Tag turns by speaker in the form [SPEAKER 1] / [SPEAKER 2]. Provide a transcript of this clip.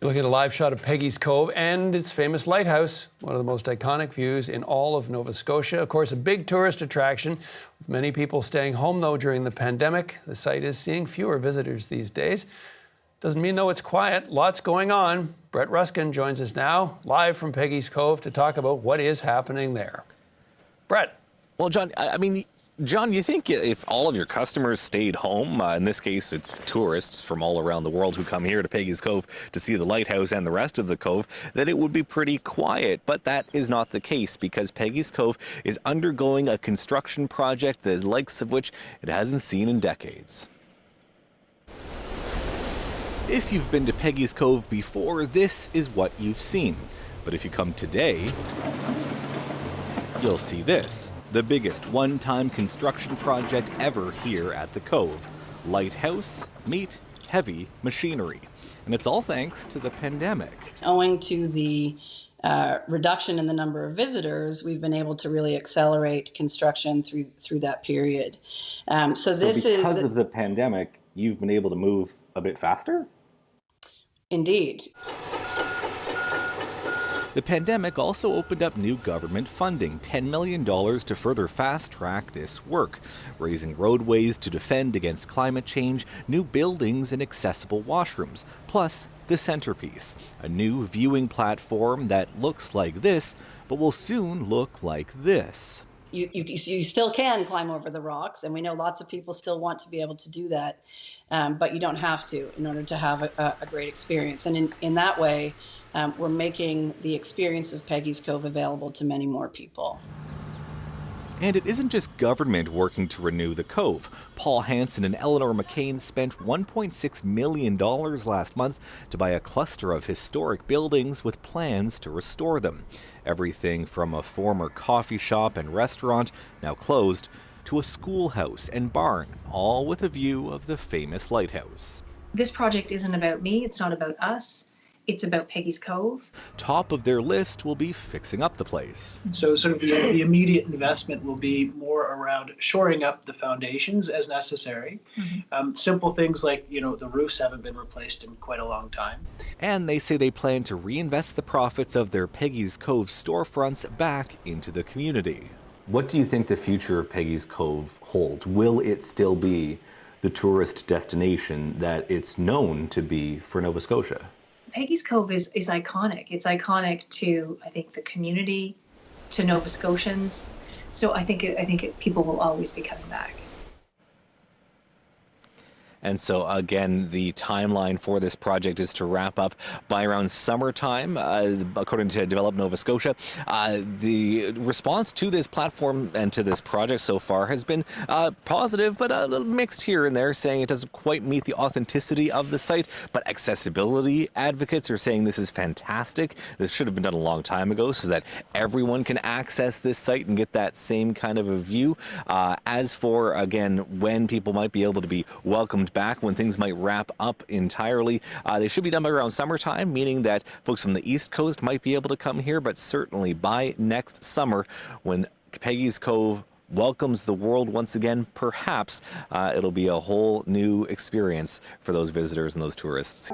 [SPEAKER 1] Looking at a live shot of Peggys Cove and its famous lighthouse, one of the most iconic views in all of Nova Scotia. Of course, a big tourist attraction, with many people staying home, though, during the pandemic. The site is seeing fewer visitors these days. Doesn't mean, though, it's quiet. Lots going on. Brett Ruskin joins us now, live from Peggys Cove, to talk about what is happening there. Brett.
[SPEAKER 2] Well, John, you think if all of your customers stayed home, in this case it's tourists from all around the world who come here to Peggys Cove to see the lighthouse and the rest of the cove, that it would be pretty quiet. But that is not the case, because Peggys Cove is undergoing a construction project the likes of which it hasn't seen in decades. If you've been to Peggys Cove before, this is what you've seen. But if you come today, you'll see this. The biggest one-time construction project ever here at the Cove. Lighthouse meet heavy machinery. And it's all thanks to the pandemic.
[SPEAKER 3] Owing to the reduction in the number of visitors, we've been able to really accelerate construction through that period. So because
[SPEAKER 2] of the pandemic, you've been able to move a bit faster?
[SPEAKER 3] Indeed.
[SPEAKER 2] The pandemic also opened up new government funding, $10 million to further fast-track this work, raising roadways to defend against climate change, new buildings and accessible washrooms, plus the centerpiece, a new viewing platform that looks like this, but will soon look like this.
[SPEAKER 3] You still can climb over the rocks, and we know lots of people still want to be able to do that, but you don't have to in order to have a great experience. And in that way, we're making the experience of Peggys Cove available to many more people.
[SPEAKER 2] And it isn't just government working to renew the Cove. Paul Hansen and Eleanor McCain spent $1.6 million last month to buy a cluster of historic buildings with plans to restore them. Everything from a former coffee shop and restaurant, now closed, to a schoolhouse and barn, all with a view of the famous lighthouse.
[SPEAKER 4] This project isn't about me, it's not about us. It's about Peggys Cove.
[SPEAKER 2] Top of their list will be fixing up the place.
[SPEAKER 5] So sort of the immediate investment will be more around shoring up the foundations as necessary. Mm-hmm. Simple things like, the roofs haven't been replaced in quite a long time.
[SPEAKER 2] And they say they plan to reinvest the profits of their Peggys Cove storefronts back into the community. What do you think the future of Peggys Cove holds? Will it still be the tourist destination that it's known to be for Nova Scotia?
[SPEAKER 4] Peggys Cove is iconic. It's iconic to, I think, the community, to Nova Scotians. So I think people will always be coming back.
[SPEAKER 2] And so, again, the timeline for this project is to wrap up by around summertime, according to Develop Nova Scotia. The response to this platform and to this project so far has been positive, but a little mixed here and there, saying it doesn't quite meet the authenticity of the site. But accessibility advocates are saying this is fantastic. This should have been done a long time ago so that everyone can access this site and get that same kind of a view. As for, again, when people might be able to be welcomed back, when things might wrap up entirely, they should be done by around summertime, meaning that folks on the East Coast might be able to come here, but certainly by next summer, when Peggys Cove welcomes the world once again, perhaps it'll be a whole new experience for those visitors and those tourists.